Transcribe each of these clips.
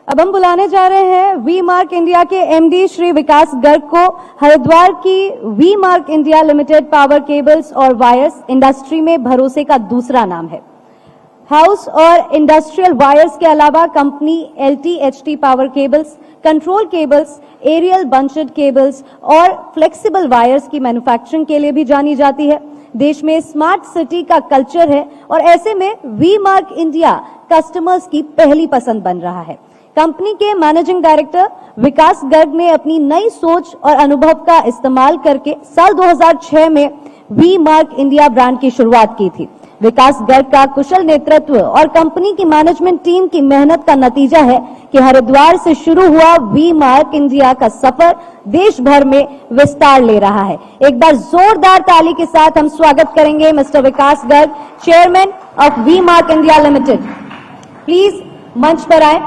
अब हम बुलाने जा रहे हैं वी मार्क इंडिया के एमडी श्री विकास गर्ग को। हरिद्वार की V Mark India limited power cables और वायर्स इंडस्ट्री में भरोसे का दूसरा नाम है। हाउस और इंडस्ट्रियल वायर्स के अलावा company LT-HT power cables, control cables, aerial bunched cables और फ्लेक्सिबल वायर्स की मैन्युफैक्चरिंग के लिए भी जानी जाती है। देश में स्मार्ट सिटी का कल्चर है और ऐसे में वी मार्क इंडिया कस्टमर्स की पहली पसंद बन रहा है। कंपनी के मैनेजिंग डायरेक्टर विकास गर्ग ने अपनी नई सोच और अनुभव का इस्तेमाल करके साल 2006 में वी मार्क इंडिया ब्रांड की शुरुआत की थी। विकास गर्ग का कुशल नेतृत्व और कंपनी की मैनेजमेंट टीम की मेहनत का नतीजा है कि हरिद्वार से शुरू हुआ वी मार्क इंडिया का सफर देश भर में विस्तार ले रहा है। एक बार जोरदार ताली के साथ हम स्वागत करेंगे mister Vikas Garg, chairman of V Mark India limited. Please मंच पर आए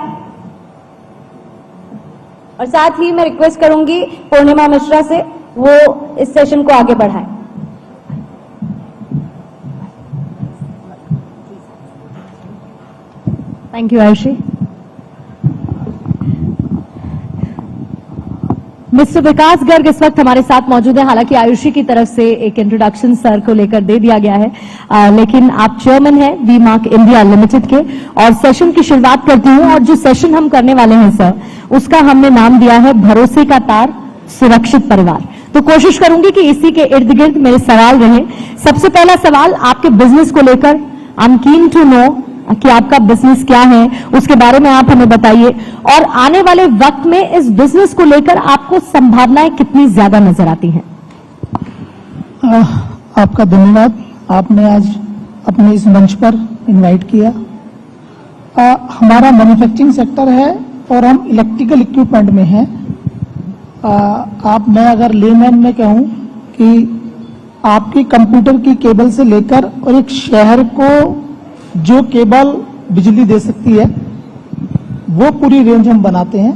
और साथ ही मैं रिक्वेस्ट करूंगी पूर्णिमा मिश्रा से वो इस सेशन को आगे बढ़ाएं। Thank you Ayushi. Mister Vikas Garg इस वक्त हमारे साथ मौजूद है। हालांकि आयुषी की तरफ से एक इंट्रोडक्शन सर को लेकर दे दिया गया है, लेकिन आप चेयरमैन हैं वी मार्क इंडिया लिमिटेड के और सेशन की शुरुआत करती हूं। और जो सेशन हम करने वाले हैं सर, उसका हमने नाम दिया है भरोसे का तार सुरक्षित परिवार। तो कोशिश करूंगी कि इसी के इर्द गिर्द मेरे सवाल रहे। सबसे पहला सवाल आपके बिजनेस को लेकर, I am keen to know कि आपका बिजनेस क्या है, उसके बारे में आप हमें बताइए। और आने वाले वक्त में इस बिजनेस को लेकर आपको संभावनाएं कितनी ज्यादा नजर आती हैं? आपका धन्यवाद, आपने आज अपने इस मंच पर इनवाइट किया। हमारा मैन्युफैक्चरिंग सेक्टर है और हम इलेक्ट्रिकल इक्विपमेंट में हैं। मैं अगर लेमैन में कहूं कि आपकी कंप्यूटर की केबल से लेकर और एक शहर को जो केबल बिजली दे सकती है वो पूरी रेंज हम बनाते हैं।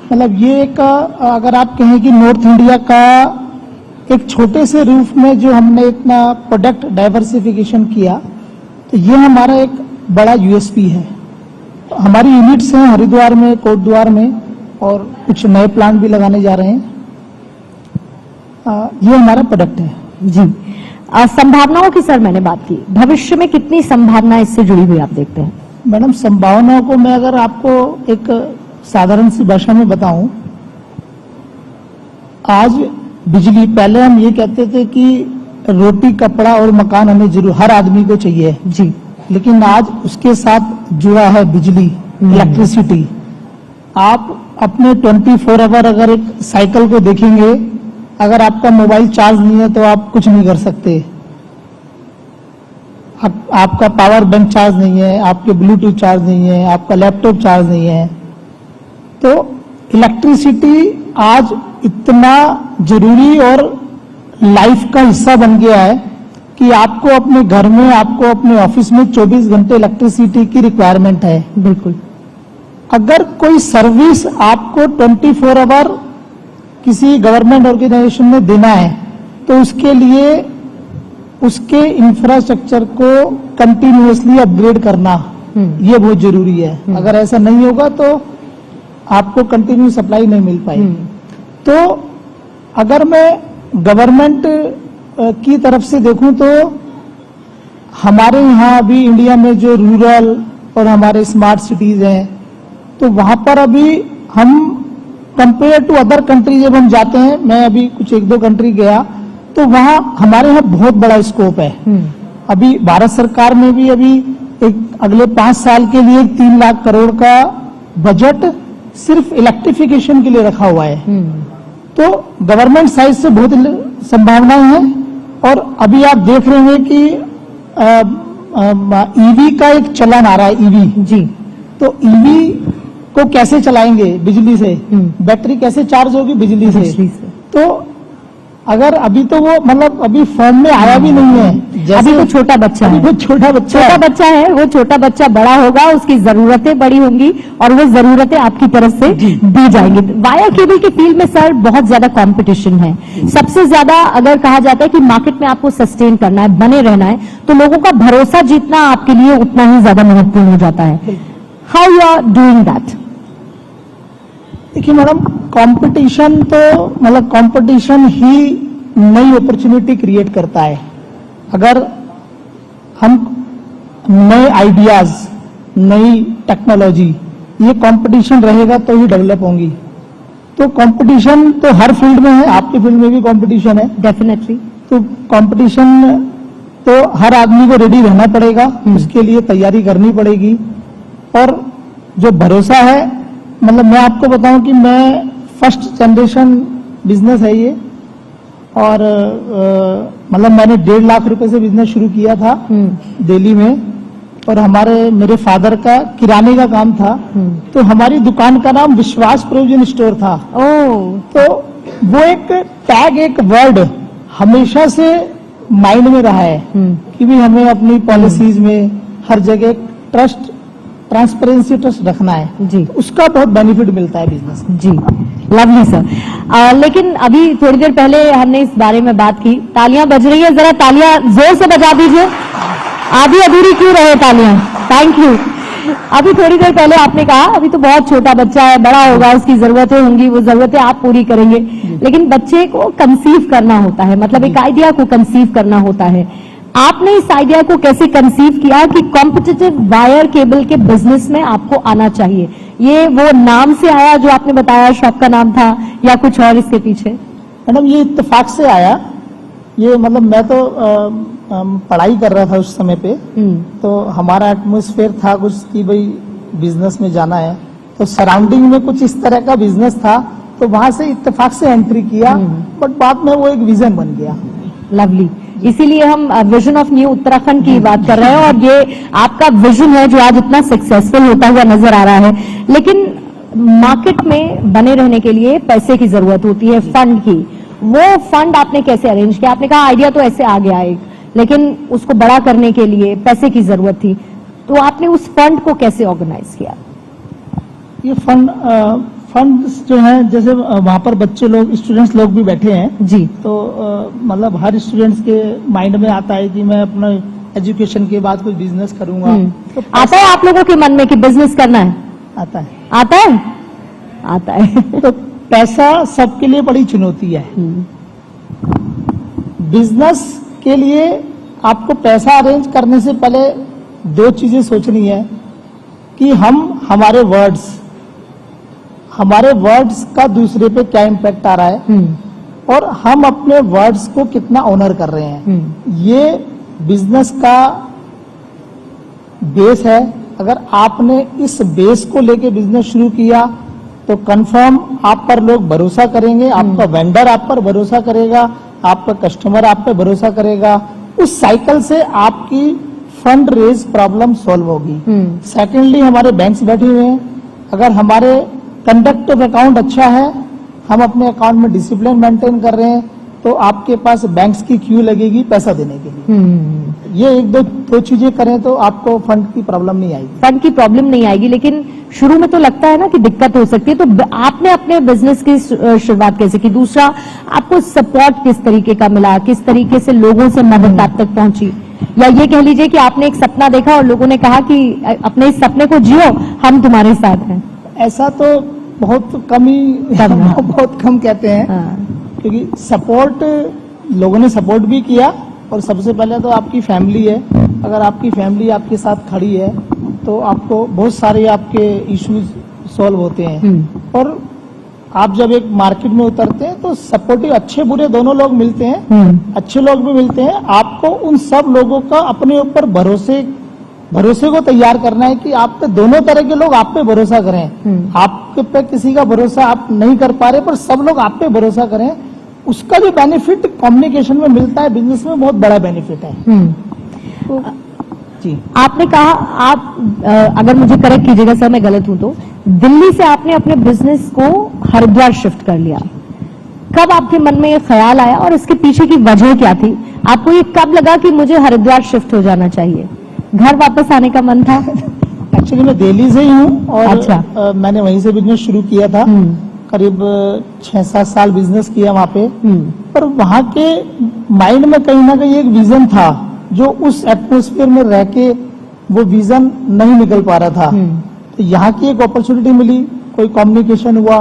मतलब ये एक अगर आप कहें कि नॉर्थ इंडिया का एक छोटे से रूफ में जो हमने इतना प्रोडक्ट डाइवर्सिफिकेशन किया, तो ये हमारा एक बड़ा यूएसपी है। तो हमारी यूनिट्स हैं हरिद्वार में, कोटद्वार में और कुछ नए प्लांट भी लगाने जा रहे हैं। ये हमारा प्रोडक्ट है जी। संभावनाओं की सर मैंने बात की, भविष्य में कितनी संभावना इससे जुड़ी हुई आप देखते हैं? मैडम, संभावनाओं को मैं अगर आपको एक साधारण सी भाषा में बताऊं, आज बिजली, पहले हम ये कहते थे कि रोटी, कपड़ा और मकान हमें जरूर हर आदमी को चाहिए जी, लेकिन आज उसके साथ जुड़ा है बिजली, इलेक्ट्रिसिटी। आप अपने 24 आवर अगर एक साइकिल को देखेंगे, अगर आपका मोबाइल चार्ज नहीं है तो आप कुछ नहीं कर सकते। आपका पावर बैंक चार्ज नहीं है, आपके ब्लूटूथ चार्ज नहीं है, आपका लैपटॉप चार्ज नहीं है। तो इलेक्ट्रिसिटी आज इतना जरूरी और लाइफ का हिस्सा बन गया है कि आपको अपने घर में, आपको अपने ऑफिस में 24 घंटे इलेक्ट्रिसिटी की रिक्वायरमेंट है। बिल्कुल। अगर कोई सर्विस आपको 24 आवर किसी गवर्नमेंट ऑर्गेनाइजेशन में देना है तो उसके लिए उसके इंफ्रास्ट्रक्चर को कंटिन्यूअसली अपग्रेड करना ये बहुत जरूरी है। अगर ऐसा नहीं होगा तो आपको कंटिन्यू सप्लाई नहीं मिल पाएगी। तो अगर मैं गवर्नमेंट की तरफ से देखूं तो हमारे यहाँ अभी इंडिया में जो रूरल और हमारे स्मार्ट सिटीज हैं, तो वहां पर अभी हम कंपेयर टू अदर कंट्री जब हम जाते हैं, मैं अभी कुछ 1-2 कंट्री गया, तो वहां हमारे यहाँ बहुत बड़ा स्कोप है। अभी भारत सरकार में भी अभी एक अगले 5 साल के लिए 3 लाख करोड़ का बजट सिर्फ इलेक्ट्रिफिकेशन के लिए रखा हुआ है। तो गवर्नमेंट साइड से बहुत संभावनाएं हैं। और अभी आप देख रहे हैं कि ईवी का एक चलन आ रहा है, ईवी जी। तो ईवी को कैसे चलाएंगे? बिजली से। बैटरी कैसे चार्ज होगी? बिजली से। तो अगर अभी तो वो मतलब अभी फॉर्म में आया भी नहीं है, अभी तो छोटा बच्चा है, वो छोटा बच्चा है, वो छोटा बच्चा बड़ा होगा, उसकी जरूरतें बड़ी होंगी और वो जरूरतें आपकी तरफ से दी जाएंगी। वायर केबल की फील्ड में सर बहुत ज्यादा कंपटीशन है। सबसे ज्यादा अगर कहा जाता है कि मार्केट में आपको सस्टेन करना है, बने रहना है, तो लोगों का भरोसा जीतना आपके लिए उतना ही ज्यादा महत्वपूर्ण हो जाता है। How you are doing that? देखिए मैडम, कंपटीशन तो मतलब कंपटीशन ही नई अपॉर्चुनिटी क्रिएट करता है। अगर हम नए आइडियाज, नई टेक्नोलॉजी, ये कंपटीशन रहेगा तो ही डेवलप होंगी। तो कंपटीशन तो हर फील्ड में है, आपकी फील्ड में भी कंपटीशन है। डेफिनेटली। तो कंपटीशन तो हर आदमी को रेडी रहना पड़ेगा, उसके लिए तैयारी करनी पड़ेगी। और जो भरोसा है, मतलब मैं आपको बताऊं कि मैं फर्स्ट जनरेशन बिजनेस है ये, और मतलब मैंने 1.5 लाख रुपए से बिजनेस शुरू किया था दिल्ली में, और मेरे फादर का किराने का काम था। तो हमारी दुकान का नाम विश्वास प्रोविजन स्टोर था। तो वो एक टैग, एक वर्ड हमेशा से माइंड में रहा है कि भी हमें अपनी पॉलिसीज में हर जगह ट्रस्ट, ट्रांसपेरेंसी, ट्रस्ट रखना है जी। उसका बहुत बेनिफिट मिलता है बिजनेस जी, लवली सर। लेकिन अभी थोड़ी देर पहले हमने इस बारे में बात की। तालियां बज रही है, जरा तालियां जोर से बजा दीजिए। आधी अधूरी क्यों रहे तालियां? Thank you. अभी थोड़ी देर पहले आपने कहा अभी तो बहुत छोटा बच्चा है, बड़ा होगा, उसकी जरूरतें होंगी, वो जरूरतें आप पूरी करेंगे, लेकिन बच्चे को कंसीव करना होता है, मतलब एक आइडिया को कंसीव करना होता है। आपने इस आइडिया को कैसे कंसीव किया कि कॉम्पिटिटिव वायर केबल के बिजनेस में आपको आना चाहिए? ये वो नाम से आया जो आपने बताया, शॉप का नाम था, या कुछ और इसके पीछे? मैडम ये इत्तेफाक से आया। ये मतलब मैं तो पढ़ाई कर रहा था उस समय पे, तो हमारा एटमॉस्फेयर था कुछ कि भाई बिजनेस में जाना है, तो सराउंडिंग में कुछ इस तरह का बिजनेस था, तो वहां से इत्तेफाक से एंट्री किया, बट बाद में वो एक विजन बन गया। लवली। इसीलिए हम विजन ऑफ न्यू उत्तराखंड की बात कर रहे हैं, और ये आपका विजन है जो आज इतना सक्सेसफुल होता हुआ नजर आ रहा है। लेकिन मार्केट में बने रहने के लिए पैसे की जरूरत होती है, फंड की। वो फंड आपने कैसे अरेंज किया? आपने कहा आइडिया तो ऐसे आ गया एक, लेकिन उसको बड़ा करने के लिए पैसे की जरूरत थी, तो आपने उस फंड को कैसे ऑर्गेनाइज किया? ये फंड्स जो है, जैसे वहां पर बच्चे लोग, स्टूडेंट्स लोग भी बैठे हैं जी। तो मतलब हर स्टूडेंट्स के माइंड में आता है कि मैं अपना एजुकेशन के बाद कुछ बिजनेस करूंगा। तो आता है आप लोगों के मन में कि बिजनेस करना है? आता है। आता है? आता है। तो पैसा सबके लिए बड़ी चुनौती है। बिजनेस के लिए आपको पैसा अरेंज करने से पहले 2 चीजें सोचनी है कि हमारे वर्ड्स का दूसरे पे क्या इम्पैक्ट आ रहा है, और हम अपने वर्ड्स को कितना ऑनर कर रहे हैं। ये बिजनेस का बेस है। अगर आपने इस बेस को लेके बिजनेस शुरू किया तो कंफर्म आप पर लोग भरोसा करेंगे, आपका वेंडर आप पर भरोसा करेगा, आपका कस्टमर आप पे भरोसा करेगा। उस साइकिल से आपकी फंड रेज प्रॉब्लम सॉल्व होगी। सेकेंडली, हमारे बैंक्स बैठे हुए हैं। अगर हमारे कंडक्ट ऑफ अकाउंट अच्छा है, हम अपने अकाउंट में डिसिप्लिन मेंटेन कर रहे हैं, तो आपके पास बैंक्स की क्यू लगेगी पैसा देने के लिए। ये एक दो चीजें करें तो आपको फंड की प्रॉब्लम नहीं आएगी। फंड की प्रॉब्लम नहीं आएगी, लेकिन शुरू में तो लगता है ना कि दिक्कत हो सकती है। तो आपने अपने बिजनेस की शुरुआत कैसे की? दूसरा, आपको सपोर्ट किस तरीके का मिला? किस तरीके से लोगों से मदद आप तक पहुंची? या ये कह लीजिए कि आपने एक सपना देखा और लोगों ने कहा कि अपने इस सपने को जियो, हम तुम्हारे साथ हैं? ऐसा तो बहुत कम ही बहुत कम कहते हैं। क्योंकि सपोर्ट, लोगों ने सपोर्ट भी किया, और सबसे पहले तो आपकी फैमिली है। अगर आपकी फैमिली आपके साथ खड़ी है तो आपको बहुत सारे आपके इश्यूज सॉल्व होते हैं। और आप जब एक मार्केट में उतरते हैं तो सपोर्टिव, अच्छे बुरे दोनों लोग मिलते हैं। अच्छे लोग भी मिलते हैं। आपको उन सब लोगों का अपने ऊपर भरोसे को तैयार करना है कि आप पे दोनों तरह के लोग आप पे भरोसा करें। आपके पे किसी का भरोसा आप नहीं कर पा रहे, पर सब लोग आप पे भरोसा करें। उसका जो बेनिफिट कम्युनिकेशन में मिलता है, बिजनेस में बहुत बड़ा बेनिफिट है। तो, जी। आपने कहा, आप अगर मुझे करेक्ट कीजिएगा सर, मैं गलत हूं तो, दिल्ली से आपने अपने बिजनेस को हरिद्वार शिफ्ट कर लिया। कब आपके मन में ये ख्याल आया और इसके पीछे की वजह क्या थी? आपको ये कब लगा कि मुझे हरिद्वार शिफ्ट हो जाना चाहिए? घर वापस आने का मन था? एक्चुअली मैं दिल्ली से ही हूँ, और अच्छा। मैंने वहीं से बिजनेस शुरू किया था। करीब 6-7 साल बिजनेस किया वहाँ पे। पर वहाँ के माइंड में कहीं ना कहीं एक विजन था, जो उस एटमॉस्फेयर में रह के वो विजन नहीं निकल पा रहा था। तो यहाँ की एक अपॉर्चुनिटी मिली, कोई कम्युनिकेशन हुआ,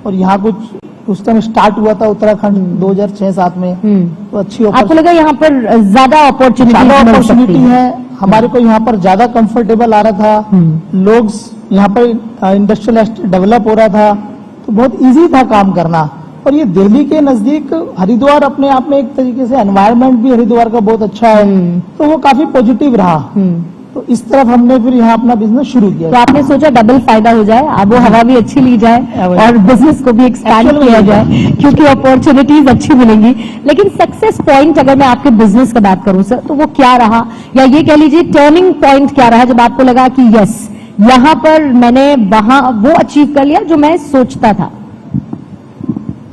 और यहाँ कुछ उस टाइम स्टार्ट हुआ था उत्तराखंड 2006-7 में, तो अच्छी आपको लगा यहाँ पर ज्यादा अपॉर्चुनिटी है, हमारे को यहाँ पर ज्यादा कंफर्टेबल आ रहा था, लोग यहाँ पर इंडस्ट्रियल एस्टेट डेवलप हो रहा था, तो बहुत इजी था काम करना। और ये दिल्ली के नजदीक हरिद्वार अपने आप में एक तरीके से एनवायरनमेंट भी हरिद्वार का बहुत अच्छा है, तो वो काफी पॉजिटिव रहा। तो इस तरफ हमने फिर यहाँ अपना बिजनेस शुरू किया। तो आपने सोचा डबल फायदा हो जाए, आबो हवा भी अच्छी ली जाए और बिजनेस को भी एक्सपैंड किया जाए, क्योंकि अपॉर्चुनिटीज अच्छी मिलेंगी। लेकिन सक्सेस पॉइंट अगर मैं आपके बिजनेस का बात करूं सर, तो वो क्या रहा, या ये कह लीजिए टर्निंग पॉइंट क्या रहा जब आपको लगा कि यस यहाँ पर मैंने वहां वो अचीव कर लिया जो मैं सोचता था?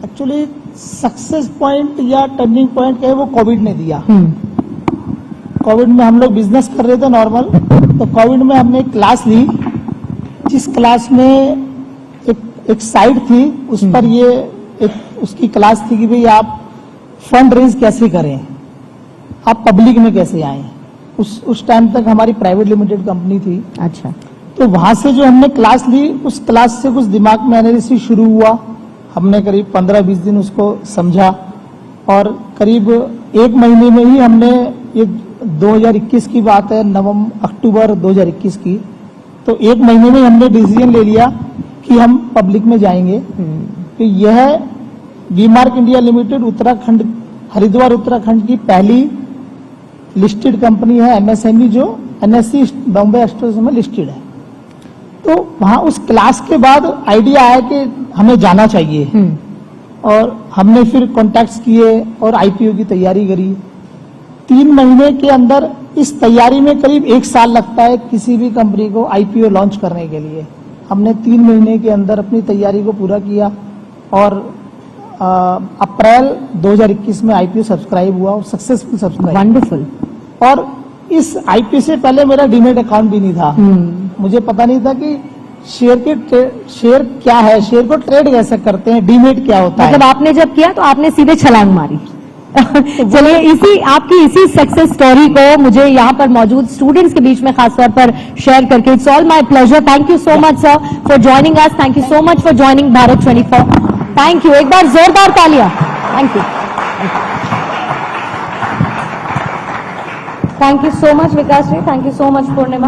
एक्चुअली सक्सेस पॉइंट या टर्निंग पॉइंट क्या है, वो कोविड ने दिया। कोविड में हम लोग बिजनेस कर रहे थे नॉर्मल, तो कोविड में हमने एक क्लास ली, जिस क्लास में एक साइट थी, उस पर ये एक उसकी क्लास थी कि भाई आप फंड रेज कैसे करें, आप पब्लिक में कैसे आए। उस टाइम तक हमारी प्राइवेट लिमिटेड कंपनी थी। अच्छा। तो वहां से जो हमने क्लास ली, उस क्लास से कुछ दिमाग में एनालिसिस शुरू हुआ। हमने करीब 15-20 दिन उसको समझा और करीब 1 महीने में ही हमने, ये 2021 की बात है, अक्टूबर 2021 की, तो 1 महीने में हमने डिसीजन ले लिया कि हम पब्लिक में जाएंगे। तो यह V Mark India limited Uttarakhand, Haridwar Uttarakhand की पहली लिस्टेड कंपनी है एमएसएमई, जो एनएससी बॉम्बे स्टॉक में लिस्टेड है। तो वहां उस क्लास के बाद आइडिया आया कि हमें जाना चाहिए, और हमने फिर कॉन्टैक्ट्स किए और आईपीओ की तैयारी करी। 3 महीने के अंदर, इस तैयारी में करीब 1 साल लगता है किसी भी कंपनी को आईपीओ लॉन्च करने के लिए। हमने 3 महीने के अंदर अपनी तैयारी को पूरा किया और अप्रैल 2021 में आईपीओ सब्सक्राइब हुआ और सक्सेसफुल सब्सक्राइब। वंडरफुल। और इस आईपीओ से पहले मेरा डीमेट अकाउंट भी नहीं था। मुझे पता नहीं था कि शेयर क्या है, शेयर को ट्रेड कैसे करते हैं, डीमेट क्या होता है। मतलब आपने जब किया तो आपने सीधे छलांग मारी। चलिए इसी सक्सेस स्टोरी को मुझे यहाँ पर मौजूद स्टूडेंट्स के बीच में खासतौर पर शेयर करके, it's all my pleasure. Thank you so much sir for joining us, thank you so much for joining Bharat 24। Thank you, एक बार जोरदार तालियां। Thank you, thank you so much Vikas ji, thank you so much Purnima.